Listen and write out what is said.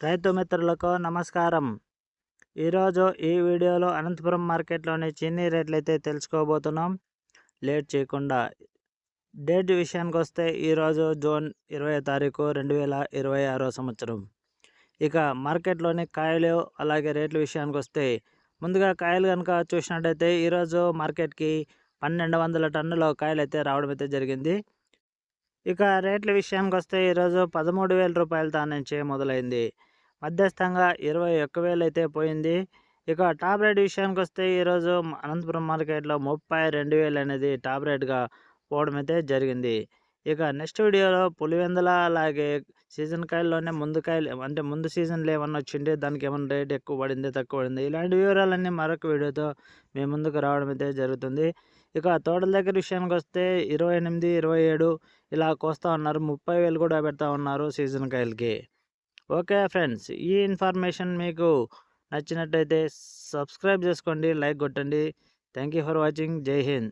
రైతు మిత్రులకు నమస్కారం. ఈరోజు ఈ వీడియోలో అనంతపురం మార్కెట్లోని చీనీ రేట్లు అయితే తెలుసుకోబోతున్నాం. లేట్ చేయకుండా డేట్ విషయానికి వస్తే ఈరోజు జూన్ 20 తారీఖు 2026 సంవత్సరం. ఇక మార్కెట్లోని కాయలు అలాగే రేట్ల విషయానికి వస్తే ముందుగా కాయలు కనుక చూసినట్టయితే ఈరోజు మార్కెట్కి 1200 టన్నుల కాయలు అయితే రావడం అయితే జరిగింది. ఇక రేట్ల విషయానికి వస్తే ఈరోజు 13,000 రూపాయలతో నుంచి మొదలైంది. మధ్యస్థంగా 21,000 అయితే పోయింది. ఇక టాప్ రేట్ విషయానికి వస్తే ఈరోజు అనంతపురం మార్కెట్లో 32,000 అనేది టాప్ రేట్గా పోవడం అయితే జరిగింది. ఇక నెక్స్ట్ వీడియోలో పులివెందుల అలాగే సీజన్ కాయల్లోనే ముందు సీజన్లో ఏమన్నా వచ్చింటే దానికి ఏమన్నా రేట్ ఎక్కువ పడింది తక్కువ పడింది ఇలాంటి వివరాలన్నీ మరొక వీడియోతో మీ ముందుకు రావడం అయితే జరుగుతుంది. ఇక తోటల దగ్గర విషయానికి వస్తే 28, 27 ఇలా కోస్తూ ఉన్నారు. 30,000 కూడా పెడతా ఉన్నారు సీజన్ కాయలకి. ఓకే ఫ్రెండ్స్, ఈ ఇన్ఫర్మేషన్ మీకు నచ్చినట్టయితే సబ్స్క్రైబ్ చేసుకోండి, లైక్ కొట్టండి. Thank you for watching. జై హింద్.